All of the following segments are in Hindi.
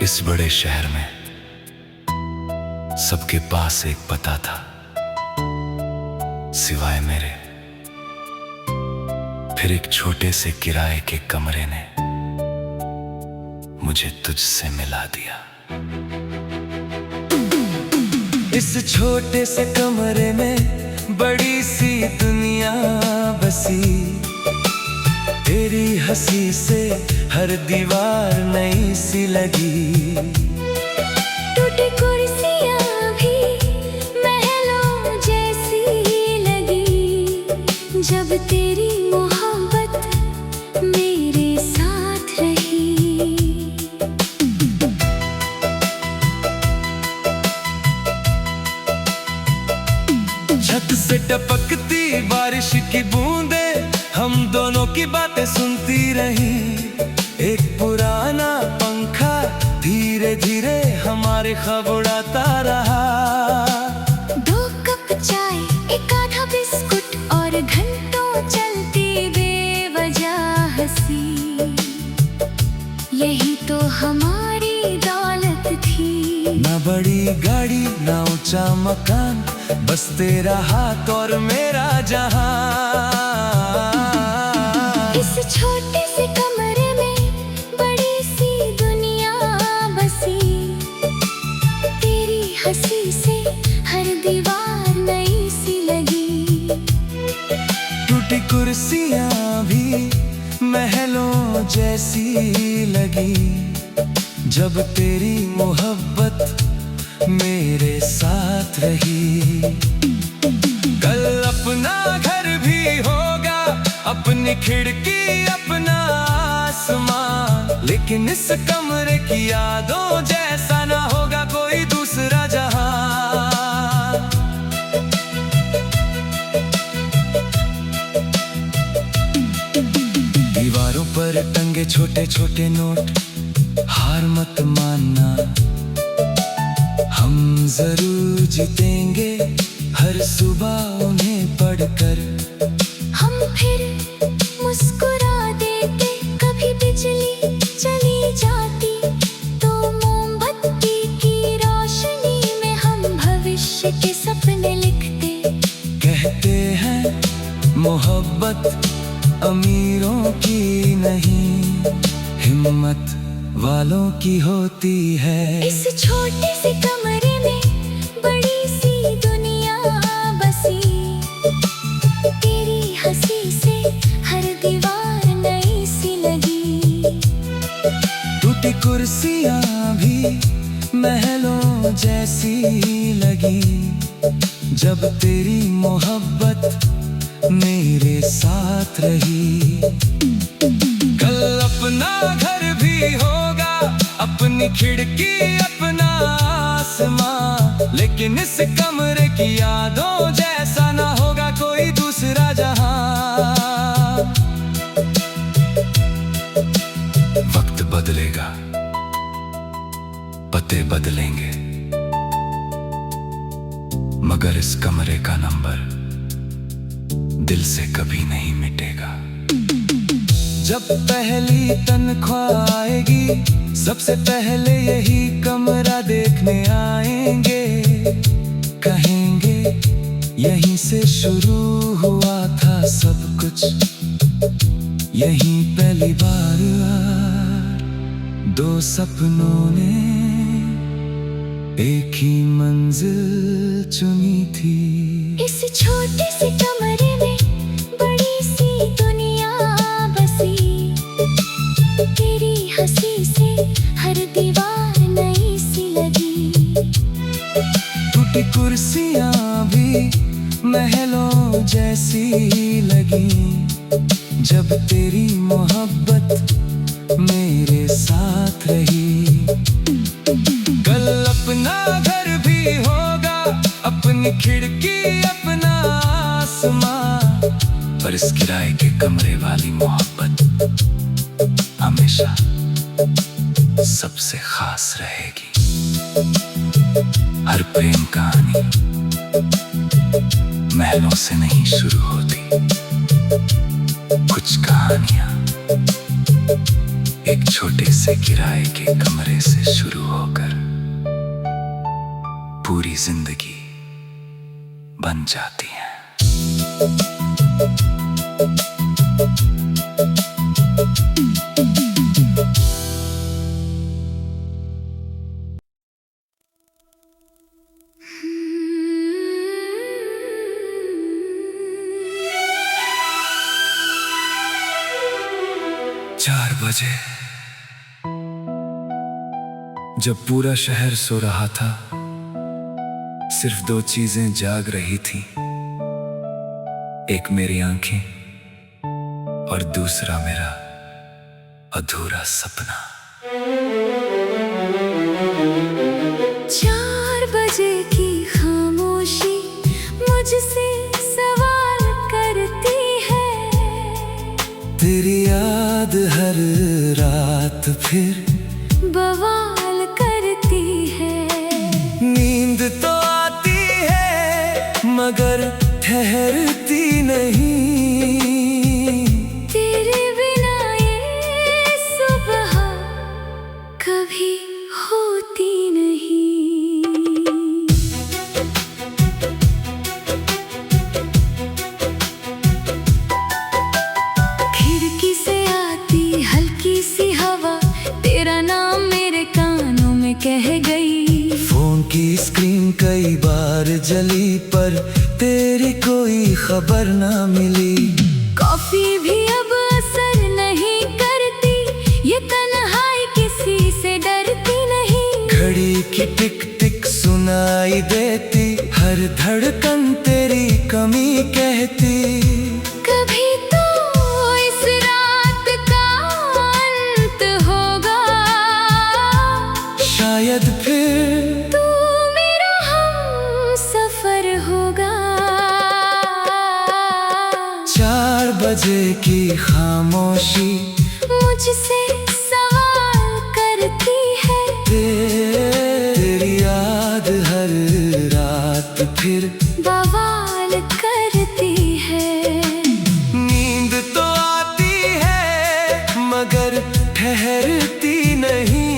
इस बड़े शहर में सबके पास एक पता था, सिवाय मेरे। फिर एक छोटे से किराए के कमरे ने मुझे तुझसे मिला दिया। इस छोटे से कमरे में बड़ी सी दुनिया बसी, तेरी हंसी से हर दीवार नई सी लगी। टूटी कुर्सियां भी महलों जैसी लगी, जब तेरी मोहब्बत मेरे साथ रही। छत से टपकती बारिश की बूंदे हम दोनों की बातें सुनती रही। एक पुराना पंखा धीरे धीरे हमारे ख्वाब उड़ाता रहा। 2 कप चाय, एक आधा बिस्कुट और घंटों चलती बेवजह हंसी, यही तो हमारी दौलत थी। ना बड़ी गाड़ी ना ऊंचा मकान, बस तेरा हाथ और मेरा जहां। इस छोटे से कमरे में बड़ी सी दुनिया बसी, तेरी हंसी से हर दीवार नई सी लगी। टूटी कुर्सियां भी महलों जैसी लगी, जब तेरी मोहब्बत मेरे साथ रही। कल अपना घर भी होगा, अपनी खिड़की अपना आसमां, लेकिन इस कमरे की यादों जैसा ना होगा कोई दूसरा जहां। दीवारों पर टंगे छोटे छोटे नोट, हार मत मानना, हम जरूर जीतेंगे हर सुबह उन्हें पढ़कर। हम फिर मुस्कुरा देते, कभी बिजली चली जाती तो मोमबत्ती की रोशनी में हम भविष्य के सपने लिखते। कहते हैं मोहब्बत अमीरों की नहीं, हिम्मत वालों की होती है। इस छोटे से कमरे में बड़ी सी दुनिया बसी, तेरी हंसी से हर दीवार नई सी लगी। टूटी कुर्सियां भी महलों जैसी लगी, जब तेरी मोहब्बत मेरे साथ रही। कल अपना घर भी होगा, अपनी खिड़की अपना आसमां, लेकिन इस कमरे की यादों जैसा ना होगा कोई दूसरा जहां। वक्त बदलेगा, पते बदलेंगे, मगर इस कमरे का नंबर दिल से कभी नहीं मिटेगा। जब पहली तनख्वाह आएगी, सबसे पहले यही कमरा देखने आएंगे। कहेंगे यहीं से शुरू हुआ था सब कुछ, यहीं पहली बार दो सपनों ने एक ही मंजिल चुनी थी। इस छोटे से कमरे में बड़ी सी दुनिया बसी, तेरी हंसी से हर दीवार नई सी लगी। टूटी कुर्सियां भी महलों जैसी लगी, जब तेरी मोहब्बत मेरे साथ रही। कल अपना घर भी होगा, अपनी खिड़की अपना आसमां, पर इस किराए के कमरे वाली मोहब्बत हमेशा सबसे खास रहेगी। हर प्रेम कहानी महलों से नहीं शुरू होती, कुछ कहानियां एक छोटे से किराए के कमरे से शुरू होकर पूरी जिंदगी बन जाती है। 4 बजे जब पूरा शहर सो रहा था, सिर्फ 2 चीजें जाग रही थी, एक मेरी आंखें और दूसरा मेरा अधूरा सपना। 4 बजे की खामोशी मुझसे सवाल करती है, तेरी याद हर रात फिर बवाल करती है। नींद तो आती है मगर ठहरती नहीं, तेरे बिना ये सुबह कभी होती नहीं। खिड़की से आती हल्की सी हवा तेरा नाम मेरे कानों में कह गई। फोन की स्क्रीन कई बार जली पर तेरी कोई खबर ना मिली। कॉफी भी अब असर नहीं करती, ये तन्हाई किसी से डरती नहीं। घड़ी की टिक टिक सुनाई देती, हर धड़कन तेरी कमी कहती। कभी तो इस रात का अंत होगा, शायद फिर तू मेरा हमसफर होगा। 4 बजे की खामोशी मुझसे सवाल करती है, तेरी याद हर रात फिर बवाल करती है। नींद तो आती है मगर ठहरती नहीं,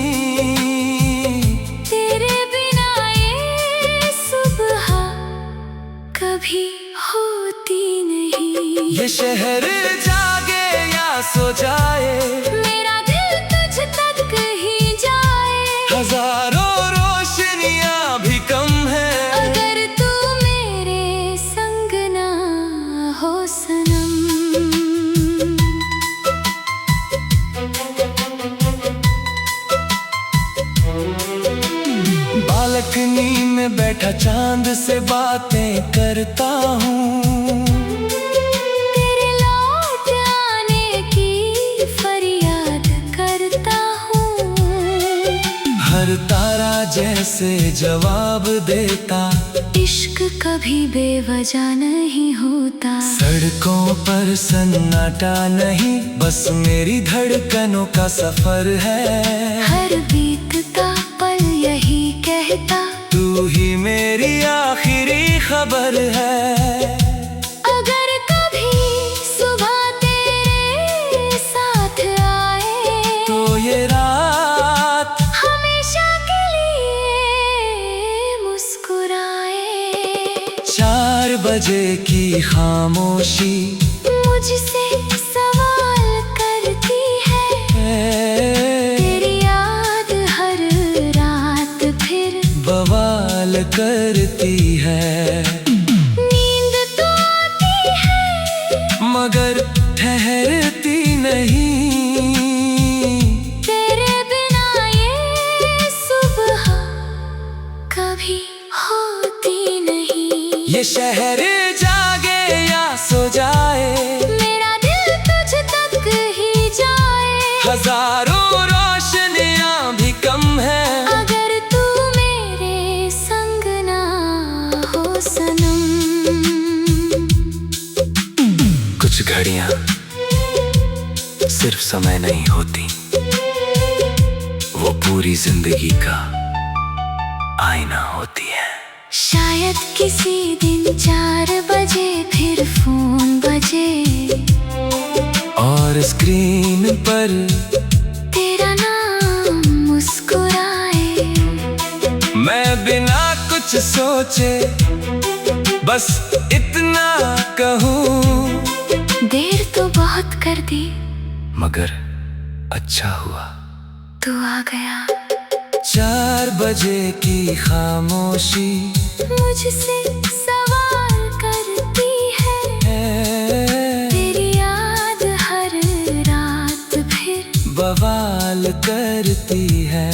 तेरे बिना ये सुबह कभी होती नहीं। ये शहर जागे या सो जाए, मेरा दिल तुझ तक ही जाए। हजारों रोशनियां भी कम है, अगर तू मेरे संग ना हो सनम। बालकनी में बैठा चांद से बातें करता हूँ, तेरे लौट आने की फरियाद करता हूँ। हर तारा जैसे जवाब देता, इश्क कभी बेवजह नहीं होता। सड़कों पर सन्नाटा नहीं, बस मेरी धड़कनों का सफर है। हर बीतता पल यही कहता, तू ही मेरी आखिरी खबर है। अगर कभी सुबह तेरे साथ आए, तो ये रात हमेशा के लिए मुस्कुराए। 4 बजे की खामोशी मुझसे सवाल करती है, तेरी याद हर रात फिर बवाल करती है। नींद तो आती है मगर ठहरती नहीं, तेरे बिना ये सुबह कभी होती नहीं। ये शहर जागे या सो जाए, मेरा दिल तुझ तक ही जाए। हजारों रोशनियां भी कम है, अगर तू मेरे संग ना हो सनम। कुछ घड़ियां सिर्फ समय नहीं होती, वो पूरी जिंदगी का आईना होती है। शायद किसी दिन 4 बजे फिर फोन बजे, और स्क्रीन पर कुछ सोचे, बस इतना कहूँ, देर तो बहुत कर दी, मगर अच्छा हुआ तू आ गया। 4 बजे की खामोशी मुझसे सवाल करती है, तेरी याद हर रात फिर बवाल करती है।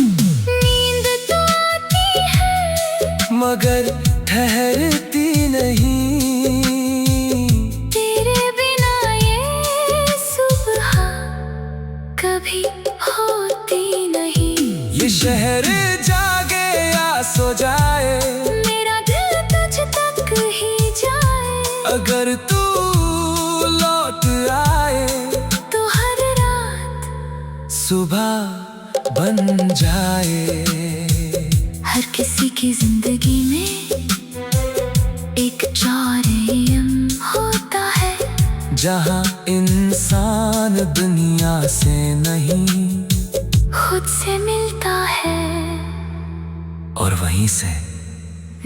नींद तो आती है, मगर ठहरती नहीं, तेरे बिना ये सुबह कभी होती नहीं। ये शहर जागे या सो जाए, मेरा दिल तुझ तक ही जाए, अगर तू लौट आए तो हर रात सुबह बन जाए। हर किसी की जिंदगी में एक 4 AM होता है, जहाँ इंसान दुनिया से नहीं खुद से मिलता है, और वहीं से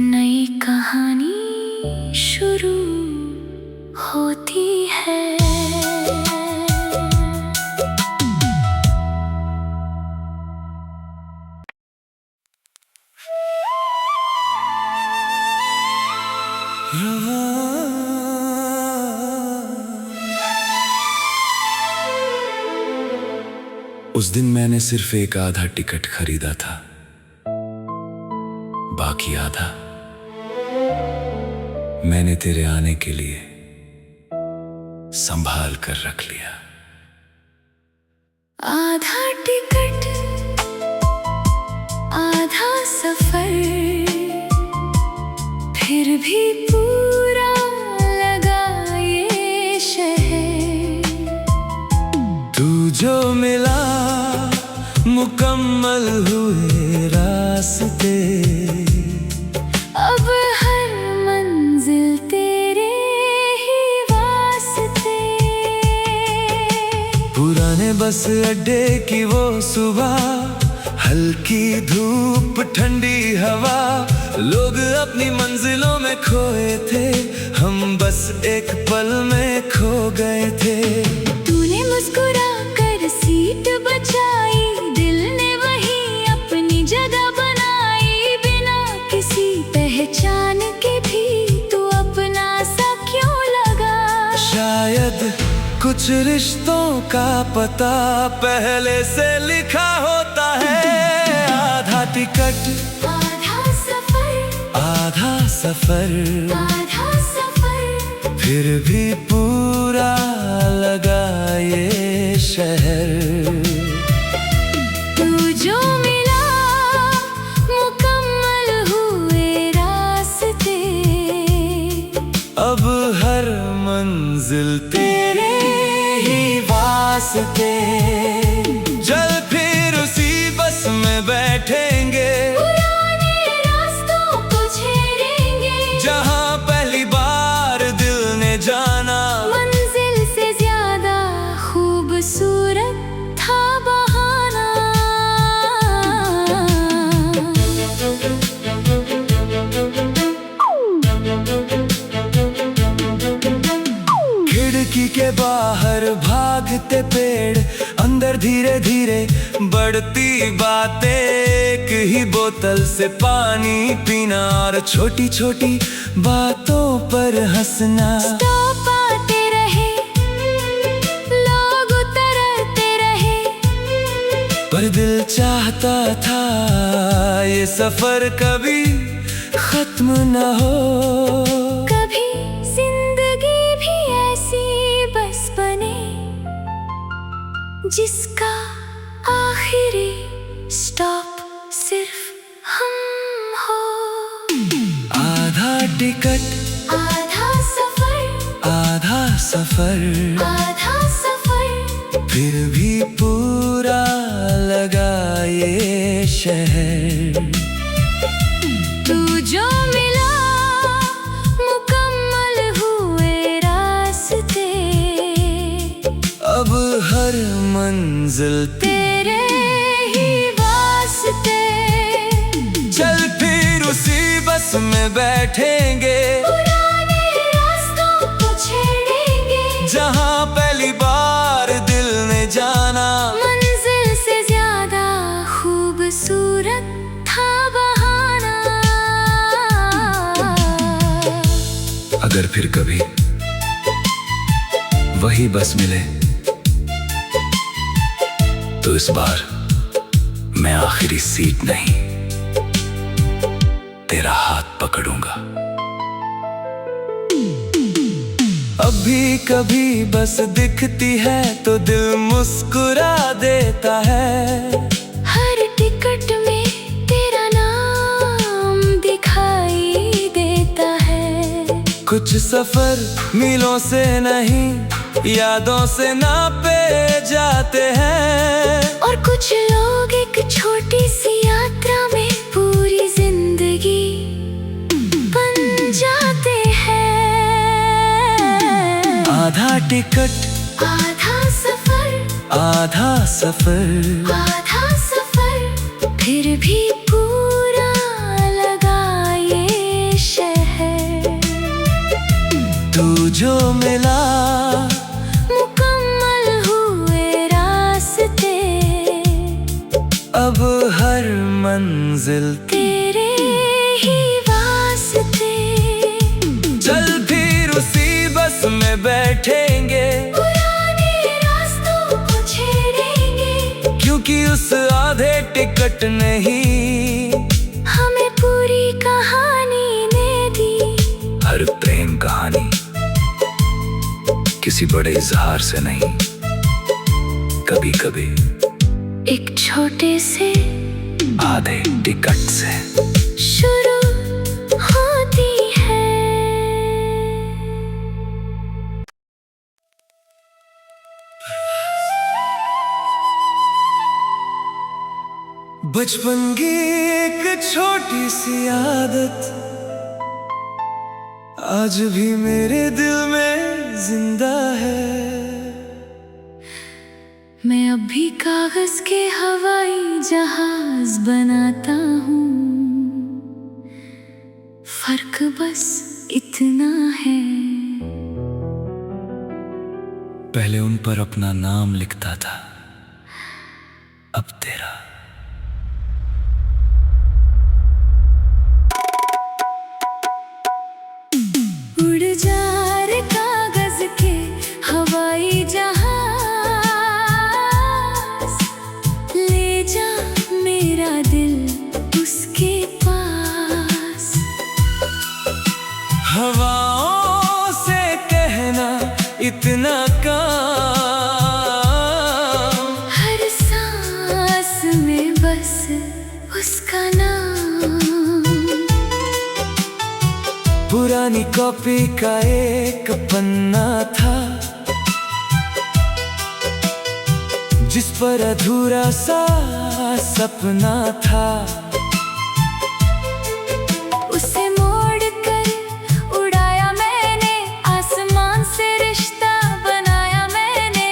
नई कहानी शुरू होती है। उस दिन मैंने सिर्फ एक आधा टिकट खरीदा था, बाकी आधा मैंने तेरे आने के लिए संभाल कर रख लिया। आधा टिकट आधा सफर, फिर भी पूरा लगा ये शहर। तू जो मिला मुकम्मल हुए रास्ते, अब हर मंजिल तेरे ही वास्ते। पुराने बस अड्डे की वो सुबह, हल्की धूप ठंडी हवा, लोग अपनी मंजिलों में खोए थे, हम बस एक पल में खो गए थे। तूने मुस्कुरा कर सीट बचाई, दिल ने वही अपनी जगह बनाई, बिना किसी पहचान के भी तू अपना सा क्यों लगा। शायद कुछ रिश्तों का पता पहले से लिखा होता है। आधा टिकट आधा सफर, आधा सफर, आधा सफर, फिर भी पूरा लगा ये शहर। तू जो मिला मुकम्मल हुए रास्ते, अब हर मंजिल तेरे ही वास्ते। चल फिर उसी बस में बैठेंगे, पुराने रास्तों को छेड़ेंगे, जहाँ पहली बार दिल ने जाना मंजिल से ज्यादा खूबसूरत था बहाना। खिड़की के बाहर भागते पेड़, अंदर धीरे धीरे बढ़ती बातें, एक ही बोतल से पानी पीना और छोटी छोटी बातों पर हंसना। स्टॉप आते रहे, लोग उतरते रहे, पर दिल चाहता था ये सफर कभी खत्म न हो। कभी जिंदगी भी ऐसी बस बने, जिसका आखिरी स्टॉप सिर्फ हम हो। आधा टिकट आधा सफर, आधा सफर, आधा सफर, फिर भी पूरा लगा ये शहर। तू जो मिला मुकम्मल हुए रास्ते, अब हर मंजिल तेरे ही वास्ते। चल फिर उसी में बैठेंगे, पुराने रास्तों को छेड़ेंगे, जहाँ पहली बार दिल ने जाना। मंजिल से ज्यादा खूबसूरत था बहाना। अगर फिर कभी वही बस मिले तो इस बार मैं आखिरी सीट नहीं, तेरा हाथ पकड़ूंगा। अभी कभी बस दिखती है तो दिल मुस्कुरा देता है। हर टिकट में तेरा नाम दिखाई देता है। कुछ सफर मीलों से नहीं, यादों से नापे जाते हैं। और कुछ लोग एक छोटी सी यात्रा में पूरी जिंदगी बन जाते हैं। आधा टिकट आधा सफर, आधा सफर, आधा सफर, फिर भी पूरा लगा ये शहर। तू जो मिला मुकम्मल हुए रास्ते, अब हर मंजिल तेरे ही वास्ते। चल फिर उसी बस में बैठेंगे, पुराने रास्तों को छेड़ेंगे, क्योंकि उस आधे टिकट नहीं हमें पूरी कहानी ने दी। हर प्रेम कहानी किसी बड़े इजहार से नहीं, कभी कभी एक छोटे से आधे टिकट से शुरू होती है। बचपन की एक छोटी सी आदत आज भी मेरे दिल में जिंदा है। मैं अब भी कागज के हवाई जहाज बनाता हूँ, फर्क बस इतना है। पहले उन पर अपना नाम लिखता था, अब तेरा। उड़ जा रे कागज के हवाई जहाज, ले जा मेरा दिल उसके पास। हवाओं से कहना इतना काम, हर सांस में बस उसका नाम। पुरानी कॉपी का एक पन्ना था, जिस पर अधूरा सा सपना था। उसे मोड़ कर उड़ाया मैंने, आसमान से रिश्ता बनाया मैंने।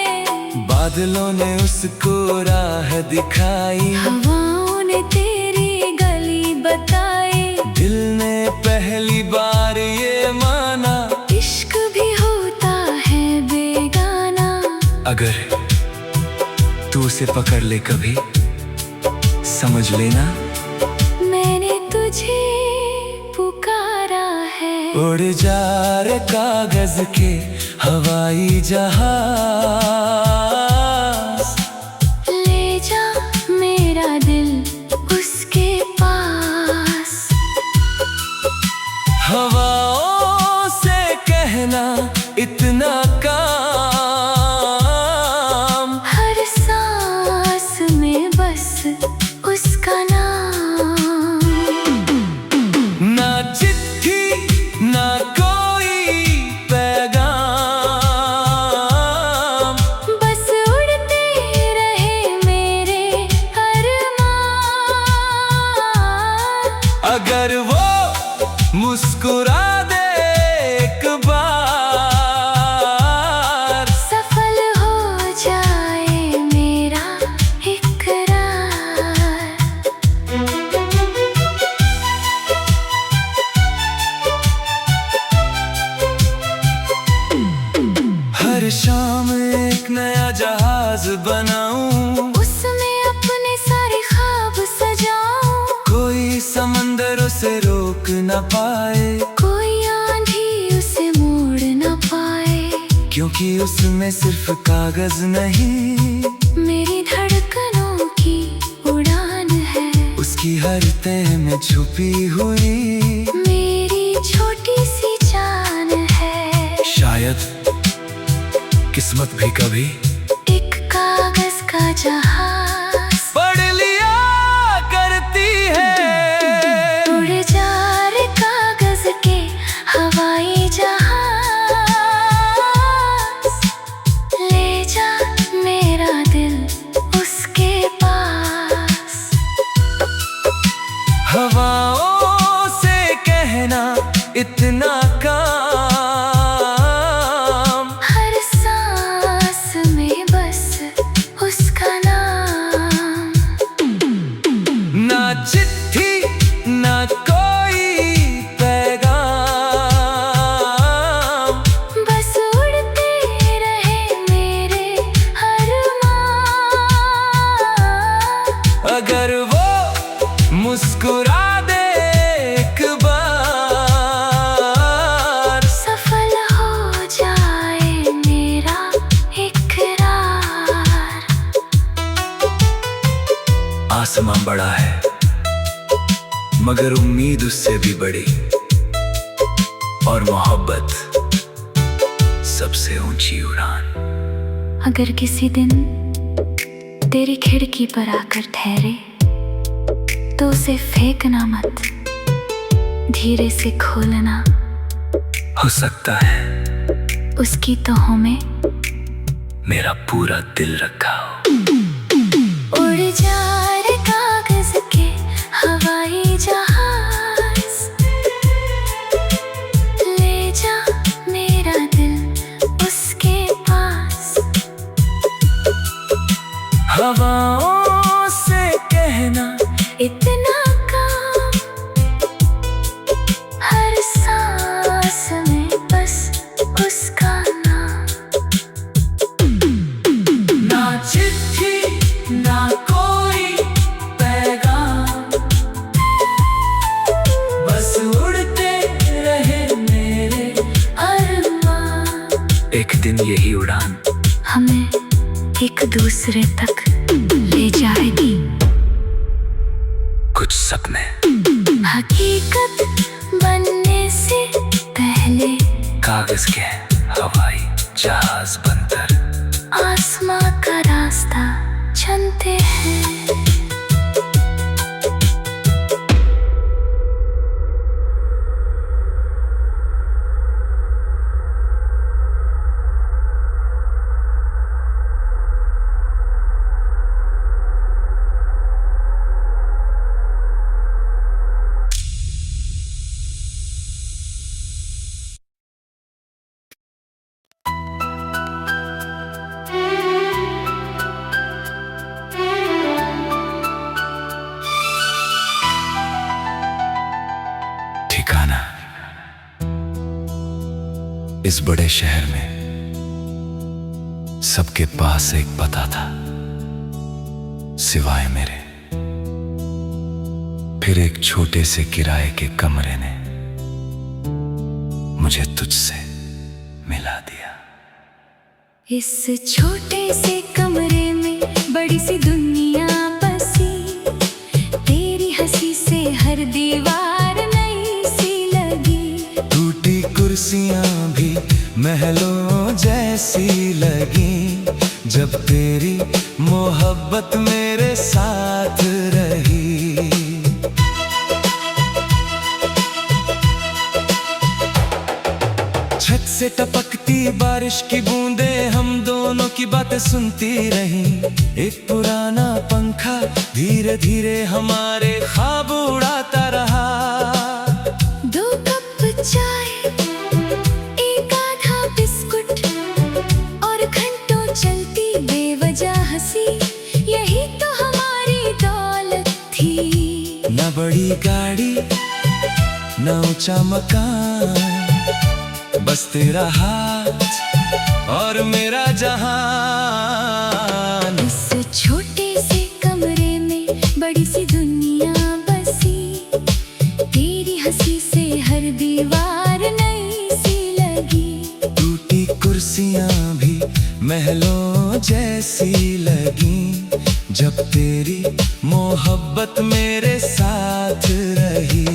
बादलों ने उसको राह दिखाई, हवाओं ने तेरी गली बताई। दिल ने पहली बार ये माना, इश्क भी होता है बेगाना। अगर तू उसे पकड़ ले कभी, समझ लेना मैंने तुझे पुकारा है। उड़ जा रे कागज के हवाई जहाज, ले जा मेरा दिल उसके पास। हवाओं से कहना इतना काम, हर सांस में बस उसका नाम। ना चिट्ठी ना कोई पैगाम, बस उड़ते रहे मेरे अरमान। अगर वो मुस्कुरा दे एक बार, सफल हो जाए मेरा इकरार। बनाऊं, उसमें अपने सारे ख्वाब सजाऊं। कोई समंदर उसे रोक न पाए, कोई आंधी उसे मोड़ न पाए। क्योंकि उसमें सिर्फ कागज नहीं, मेरी धड़कनों की उड़ान है। उसकी हर तह में छुपी हुई मेरी छोटी सी जान है। शायद किस्मत भी कभी एक कागज का जहाज पढ़ लिया करती है। उड़ जा रे कागज के हवाई जहाज, ले जा मेरा दिल उसके पास। हवाओं से कहना इतना काम, हर सांस में बस उसका नाम। ना चिट्ठी ना कोई पैगाम, बस उड़ते रहे मेरे अरमान। अगर वो मुस्कुरा दे एक बार, सफल हो जाए मेरा इकरार। आसमां बड़ा है मगर उम्मीद उससे भी बड़ी, और मोहब्बत सबसे ऊंची उड़ान। अगर किसी दिन तेरी खिड़की पर आकर ठहरे तो उसे फेंकना मत, धीरे से खोलना। हो सकता है उसकी तहों में मेरा पूरा दिल रखा हो। उड़ जा रे कागज के हवाई जहाज, ले जा मेरा दिल उसके पास। हवाओं से कहना इतना काम, हर सांस में बस उसका नाम। ना चिट्ठी ना कोई पैगाम, बस उड़ते रहे मेरे अरमान। एक दिन यही उड़ान हमें एक दूसरे तक ले जाएगी। कुछ सपने हकीकत बनने से पहले कागज के हवाई जहाज बनकर आसमां का रास्ता चलते हैं। ठिकाना इस बड़े शहर में सबके पास एक पता था सिवाय मेरे। फिर एक छोटे से किराए के कमरे ने मुझे तुझसे मिला दिया। इस छोटे से कमरे में बड़ी सी दुनिया बसी, तेरी हंसी से हर दीवार नई सी लगी। टूटी कुर्सियां भी महलों जैसी लगी, जब तेरी मोहब्बत मेरे साथ रही। छत से टपकती बारिश की बूंदें हम दोनों की बातें सुनती रहीं। एक पुराना पंखा धीरे धीरे हमारे ख्वाब उड़ाता रहा। 2 कप चाय, एक आधा बिस्कुट और घंटों चलती बेवजह हंसी, यही तो हमारी दौलत थी। न बड़ी गाड़ी न ऊंचा मकान, बस तेरा हाथ और मेरा जहान। इस छोटे से कमरे में बड़ी सी दुनिया बसी, तेरी हंसी से हर दीवार नई सी लगी। टूटी कुर्सियां भी महलों जैसी लगी, जब तेरी मोहब्बत मेरे साथ रही।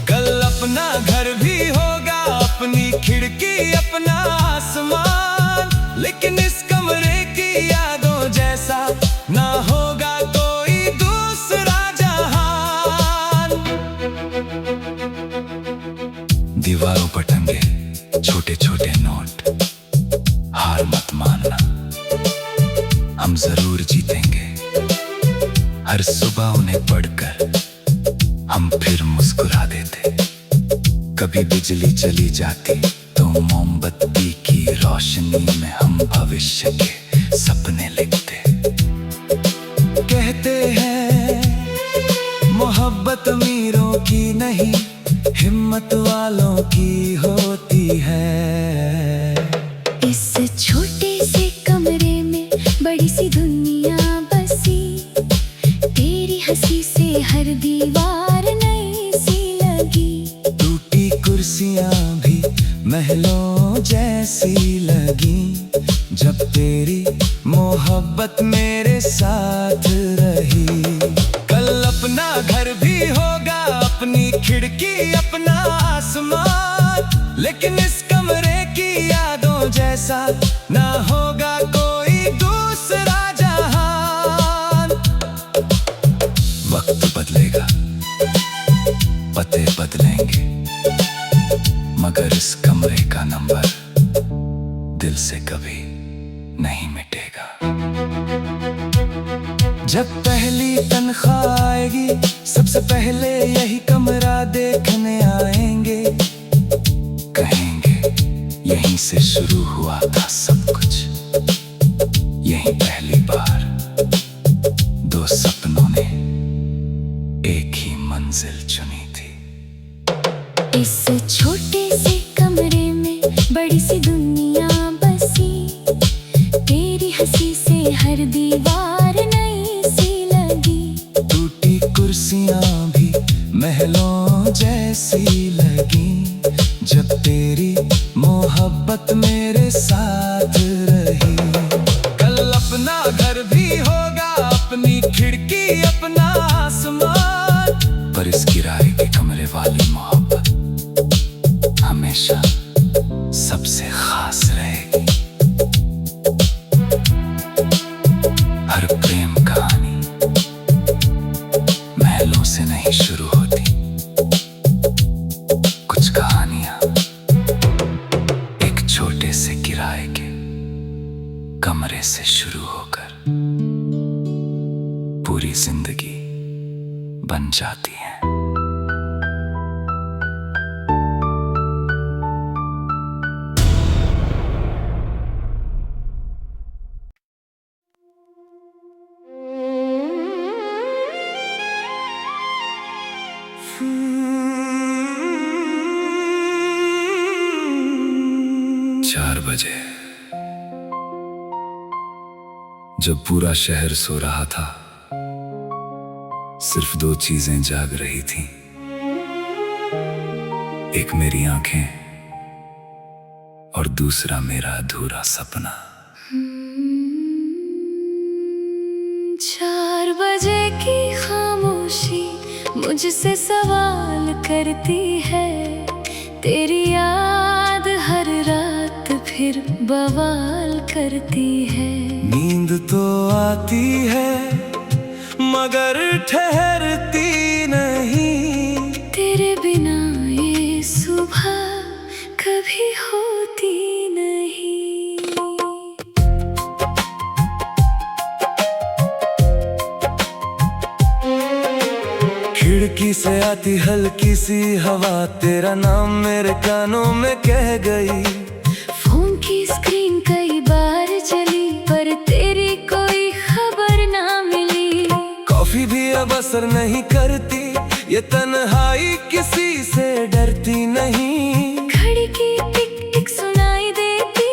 कल अपना घर भी होगा, अपनी खिड़की अपना आसमान, लेकिन इस कमरे की यादों जैसा ना होगा कोई दूसरा जहान। दीवारों पर टंगे छोटे छोटे नोट, हार मत मानना, हम जरूर जीतेंगे। हर सुबह उन्हें पढ़कर हम फिर मुस्कुरा देते। कभी बिजली चली जाती तो मोमबत्ती की रोशनी में हम भविष्य के सपने लिखते। कहते हैं मोहब्बत अमीरों की नहीं, हिम्मत वालों की होती है। इस छोटे से कमरे में बड़ी सी दुनिया बसी, तेरी हंसी से हर दीवार नई सी लगी। टूटी कुर्सियां भी महलों जैसी लगी, जब तेरी मोहब्बत मेरे साथ रही। कल अपना घर भी होगा, अपनी खिड़की अपना आसमान, लेकिन इस कमरे की यादों जैसा ना होगा कोई दूसरा जहान। वक्त बदलेगा, पते बदलेंगे, मगर इस कमरे का नंबर दिल से कभी नहीं मिटेगा। जब पहली तनख्वाह आएगी, सबसे पहले यही कमरा देखने आएंगे। कहेंगे यहीं से शुरू हुआ था सब कुछ, यहीं पहली बार दो सपनों ने एक ही मंजिल चुनी थी। इस छोटे से कमरे में बड़ी सी दुनिया बसी, तेरी हंसी से हर दीवार नई सी लगी। टूटी कुर्सियां भी महलों जैसी लगी, जब तेरी मोहब्बत मेरे साथ रही। कल अपना घर भी होगा, अपनी खिड़की अपना आसमान, पर इस किराए के कमरे वाली मोहब्बत हमेशा सबसे खास रहेगी। हर प्रेम कहानी महलों से नहीं शुरू होती, कुछ कहानियां एक छोटे से किराए के कमरे से शुरू होकर पूरी जिंदगी बन जाती हैं। चार बजे जब पूरा शहर सो रहा था, सिर्फ दो चीजें जाग रही थीं। एक मेरी आंखें और दूसरा मेरा अधूरा सपना। 4 बजे की खामोशी मुझसे सवाल करती है, तेरी याद हर रात फिर बवाल करती है। नींद तो आती है मगर ठहरती नहीं, तेरे बिना ये सुबह कभी होती नहीं। खिड़की से आती हल्की सी हवा, तेरा नाम मेरे कानों में कह गई। फोन की स्क्रीन कई बार चली पर तेरी कोई खबर ना मिली। कॉफी भी अब असर नहीं करती, ये तन्हाई किसी से डरती नहीं। घड़ी की टिक टिक सुनाई देती,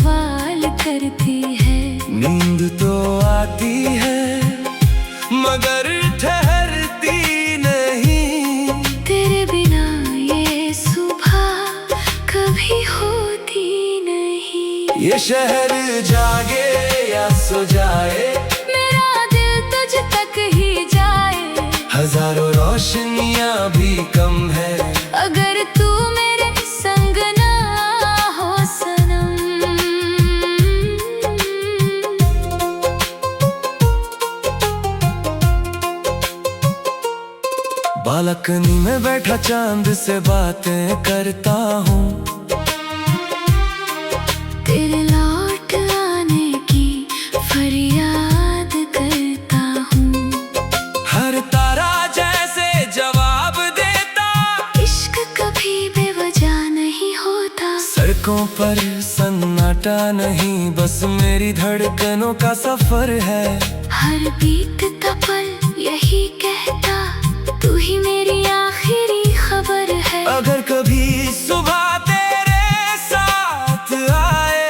सवाल करती है। नींद तो आती है मगर ठहरती नहीं, तेरे बिना ये सुबह कभी होती नहीं। ये शहर जागे या सो जाए, मेरा दिल तुझ तक ही जाए। हजारों रोशनियां भी कम है अगर तू मेरे संग ना हो सनम। बालकनी में बैठा चांद से बातें करता हूँ, तेरे लौट आने की फरियाद करता हूँ। हर तारा जैसे जवाब देता, इश्क कभी बेवजह नहीं होता। सड़कों पर सन्नाटा नहीं, बस मेरी धड़कनों का सफर है। हर बीतता पल यही कहता, तू ही मेरी आखिरी खबर है। अगर कभी सुबह तेरे साथ आए,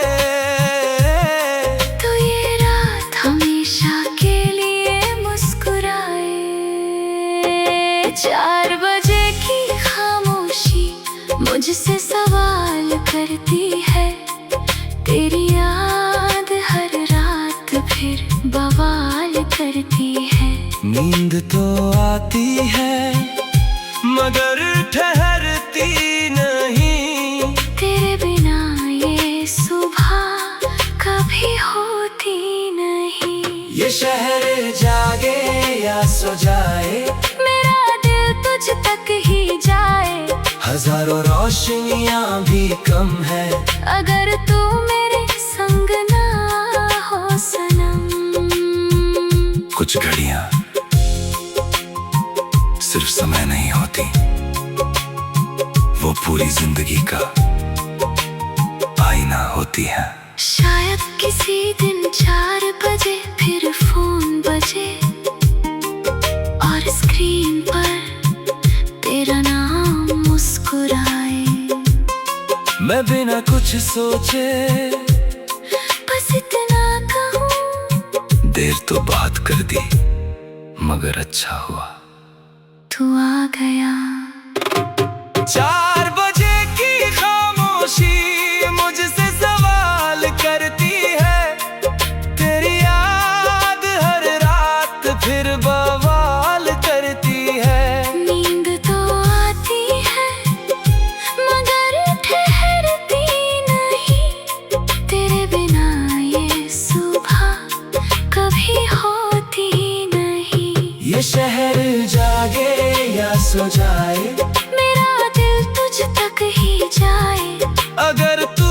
तो ये रात हमेशा के लिए मुस्कुराए। 4 बजे की खामोशी मुझसे सवाल करती है, तेरी याद हर रात फिर बवाल करती है। नींद तो आती है मगर ठहरती नहीं, तेरे बिना ये सुबह कभी होती नहीं। ये शहर जागे या सो जाए, मेरा दिल तुझ तक ही जाए। हजारों रोशनियां भी कम है अगर तू मेरे संग ना हो सनम। कुछ घड़ियां सिर्फ समय नहीं होती, वो पूरी जिंदगी का आईना होती है। शायद किसी दिन 4 बजे फिर फोन बजे और स्क्रीन पर तेरा नाम मुस्कुराए। मैं बिना कुछ सोचे बस इतना कहूँ, देर तो बात कर दी मगर अच्छा हुआ तू आ गया। 4 बजे की खामोशी मुझसे सवाल करती है, तेरी याद हर रात फिर बवाल करती है। नींद तो आती है मगर ठहरती नहीं, तेरे बिना ये सुबह कभी होती नहीं। ये शहर जागे या सो जाए, मेरा दिल तुझ तक ही जाए। अगर तू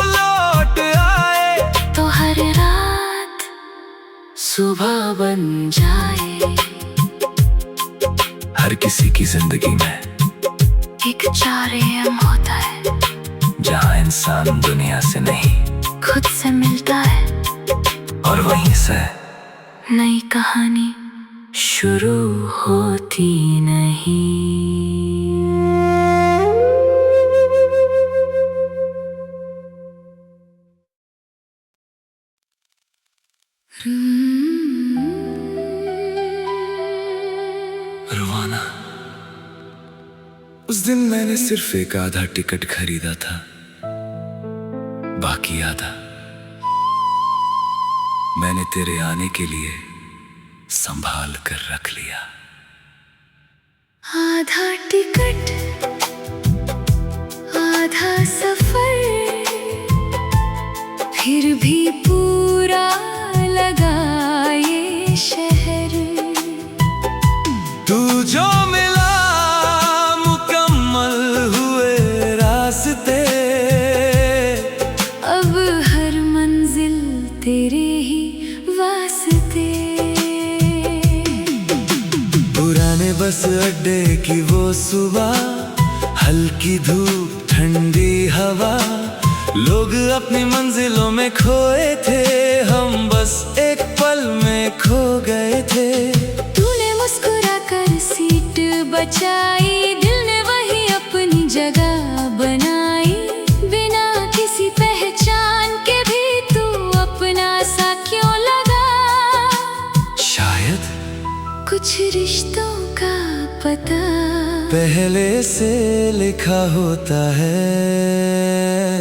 लौट आए, तो हर रात सुबह बन जाए। हर किसी की जिंदगी में एक 4 AM होता है, जहां इंसान दुनिया से नहीं खुद से मिलता है और वहीं से नई कहानी शुरू होती नहीं। रवाना। उस दिन मैंने सिर्फ एक आधा टिकट खरीदा था, बाकी आधा मैंने तेरे आने के लिए संभाल कर रख लिया। आधा टिकट आधा सफर, फिर भी पूरा लगा ये शहर। तू जो मिला मुकम्मल हुए रास्ते, अब हर मंजिल तेरे ही वास्ते। पुराने बस अड्डे की वो सुबह, हल्की धूप ठंडी हवा, लोग अपनी मंजिलों में खोए थे, हम बस एक पल में खो गए थे। तूने मुस्कुरा कर सीट बचाई, दिल ने वही अपनी जगह बनाई, बिना किसी पहचान के भी कुछ रिश्तों का पता पहले से लिखा होता है।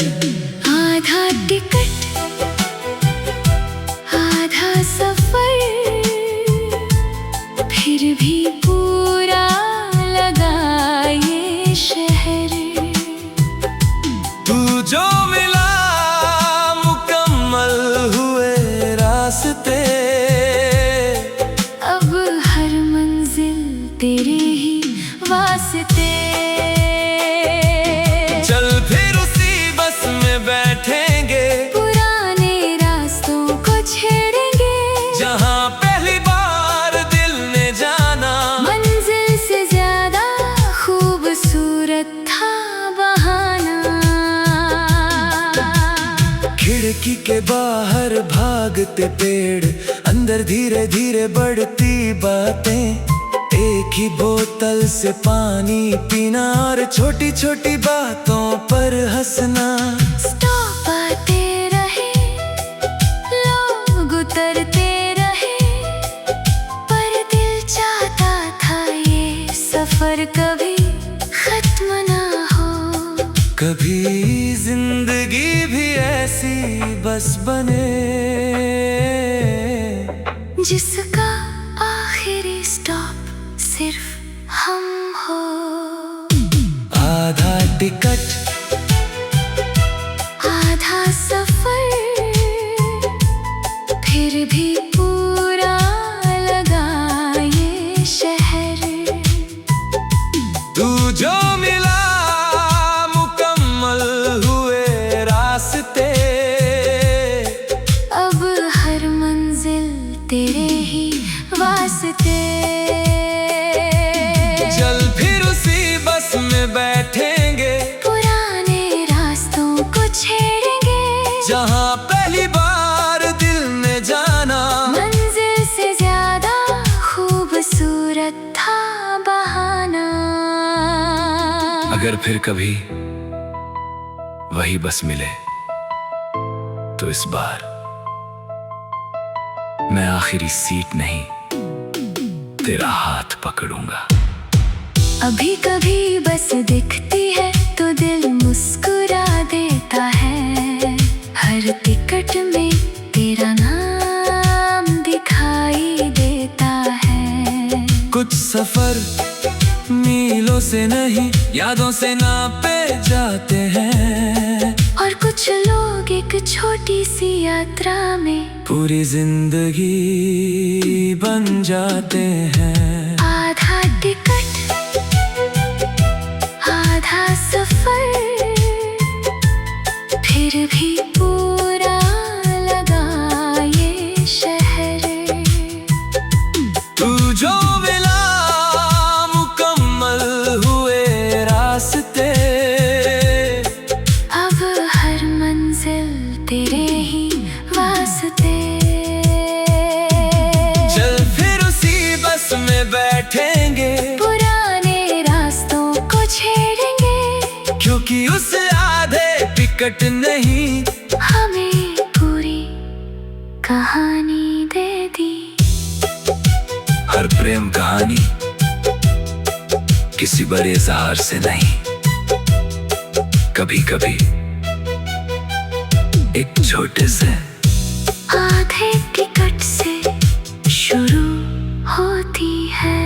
आधा टिकट आधा सफर, फिर भी पूरा लगा ये शहर। तू जो मिला मुकम्मल हुए रास्ते, अब हर मंजिल तेरे ही वास्ते। चल फिर उसी बस में बैठेंगे, पुराने रास्तों को छेड़ेंगे, जहाँ पहली बार दिल ने जाना। मंजिल से ज्यादा खूबसूरत था बहाना। खिड़की के बाहर भागते पेड़, अंदर धीरे धीरे बढ़ती बातें। एक ही बोतल से पानी पीना और छोटी छोटी बातों पर हंसना। स्टॉप आते रहे, लोग उतरते रहे, पर दिल चाहता था ये सफर कभी खत्म ना हो। कभी जिंदगी भी ऐसी बस बने, जिसका आखिरी स्टॉप सिर्फ हम हो। आधा टिकट आधा सफर, फिर भी पूरा लगा ये शहर। तू जो मिला मुकम्मल हुए रास्ते, अब हर मंजिल तेरे ही वास्ते। चल फिर उसी बस में बैठेंगे, पुराने रास्तों को छेड़ेंगे, जहाँ पहली बार दिल ने जाना। मंजिल से ज्यादा खूबसूरत था बहाना। अगर फिर कभी वही बस मिले तो इस बार मैं आखिरी सीट नहीं, तेरा हाथ पकड़ूंगा। अभी कभी बस दिखती है तो दिल मुस्कुरा देता है। हर टिकट में तेरा नाम दिखाई देता है। कुछ सफर मीलों से नहीं, यादों से नापे जाते हैं। और कुछ लोग एक छोटी सी यात्रा में पूरी जिंदगी बन जाते हैं। आधा टिकट आधा सफर, फिर भी पूरा लगा ये शहर। तू जो मिला मुकम्मल हुए रास्ते, अब हर मंजिल तेरे ही वास्ते। चल फिर उसी बस में बैठेंगे, पुराने रास्तों को छेड़ेंगे, क्योंकि उस आधे टिकट नहीं, हमें पूरी कहानी दे दी। हर प्रेम कहानी किसी बड़े इज़हार से नहीं, कभी कभी एक छोटे से आधे टिकट से शुरू होती है।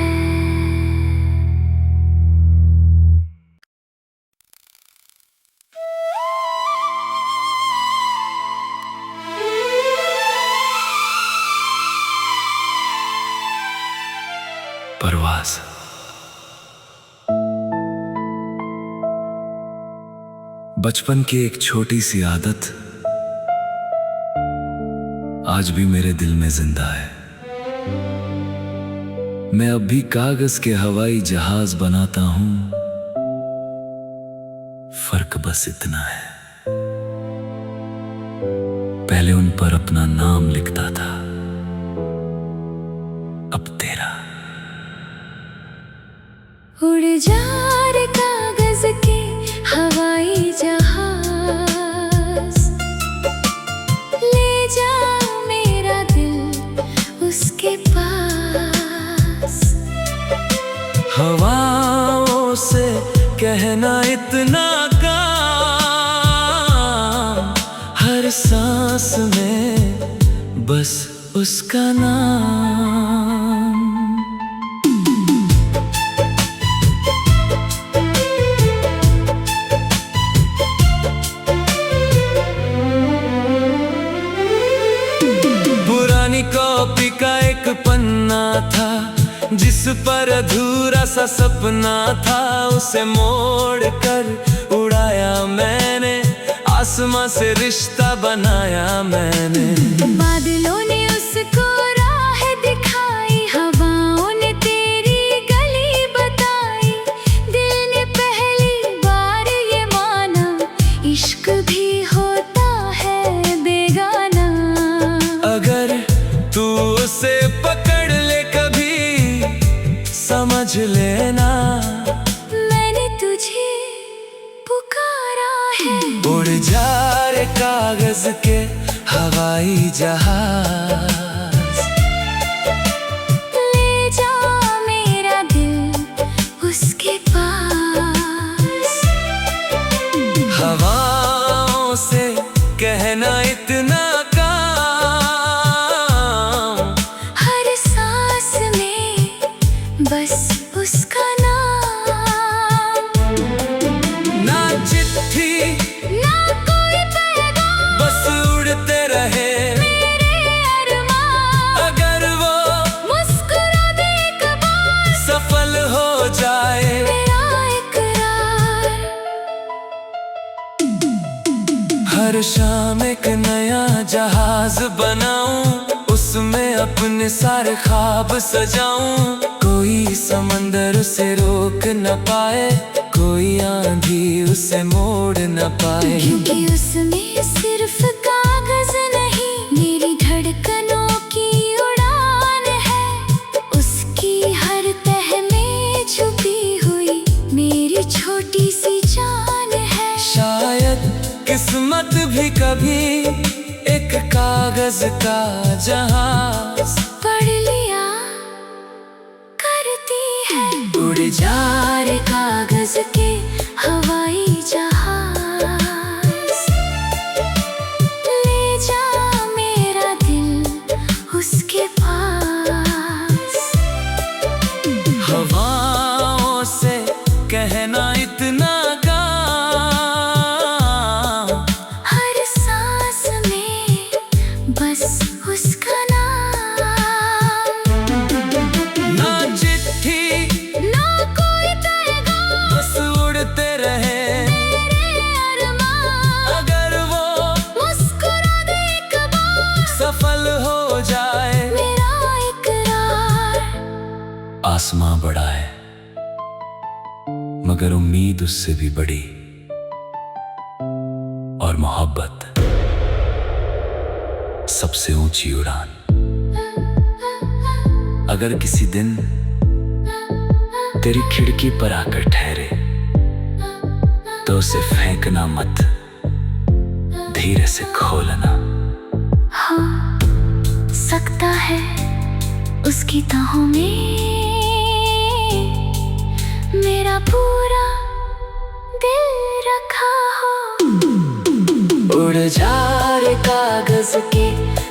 परवाज़। बचपन की एक छोटी सी आदत आज भी मेरे दिल में जिंदा है। मैं अब भी कागज के हवाई जहाज बनाता हूं, फर्क बस इतना है, पहले उन पर अपना नाम लिखता था, अब तेरा। उड़ जा रे कागज के हवाई जहाज, ले जा मेरा दिल उसके पास। कहना इतना काम, हर सांस में बस उसका नाम। पुरानी कॉपी का एक पन्ना था जिस पर अधूरा सा सपना था, उसे मोड़ कर उड़ाया मैंने, आसमां से रिश्ता बनाया मैंने। बादलों ने उसको राह दिखाई, हवाओं ने तेरी गली बताई, दिल ने पहली बार ये माना, इश्क भी होता है बेगाना। अगर तू उसे पकड़ ले कभी समझ लेना, मैंने तुझे पुकारा है। उड़ जा रे कागज के हवाई जहाज, ले जा मेरा दिल उसके पास। हवाओं से कहना इतना काम, हर सांस में बस उसका नाम। ना चिट्ठी ना कोई पैगाम, बस उड़ते रहे मेरे अरमान। अगर वो मुस्कुरा दे एक बार, सफल हो जाए मेरा इकरार। हर शाम एक नया जहाज बनाऊं, उसमें अपने सारे ख्वाब सजाऊं। कोई समंदर उसे रोक न पाए, कोई आंधी उसे मोड़ न पाए। क्योंकि उसमें सिर्फ कागज नहीं, मेरी धड़कनों की उड़ान है। उसकी हर तह में छुपी हुई मेरी छोटी सी जान है। शायद किस्मत भी कभी एक कागज का जहाज पढ़ लिया करती है। उड़ जा रे कागज के हवाई जहाज, ले जा मेरा दिल उसके पास। हवाओं से कहना इतना काम, हर सांस में बस उसका नाम। ना चिट्ठी ना कोई पैगाम, बस उड़ते रहे मेरे अरमान। अगर वो मुस्कुरा दे एक बार, सफल हो जाए मेरा इकरार। आसमां बड़ा है मगर उम्मीद उससे भी बड़ी, और मोहब्बत सबसे ऊंची उड़ान। अगर किसी दिन तेरी खिड़की पर आकर ठहरे तो उसे फेंकना मत, धीरे से खोलना। हाँ, सकता है उसकी ताहों में मेरा पूरा दिल रखा हो। उड़ जा रे कागज के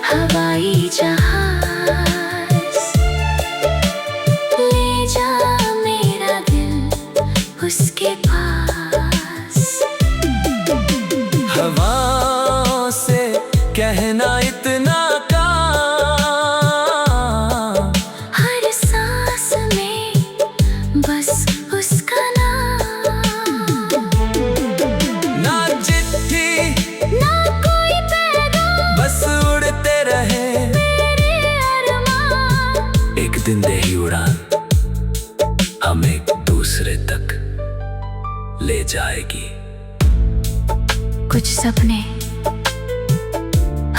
हवाई जहाज, ले जा मेरा दिल उसके पास। हवाओं से कहना इतना काम, हर सांस में बस उसका नाम। ना चिट्ठी ना कोई पैगाम, बस उड़ते रहे मेरे अरमान। एक दिन दे ही उड़ान हम एक दूसरे तक ले जाएगी। कुछ सपने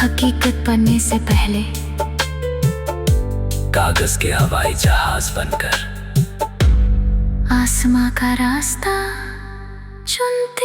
हकीकत बनने से पहले कागज के हवाई जहाज बनकर आसमां का रास्ता चुनते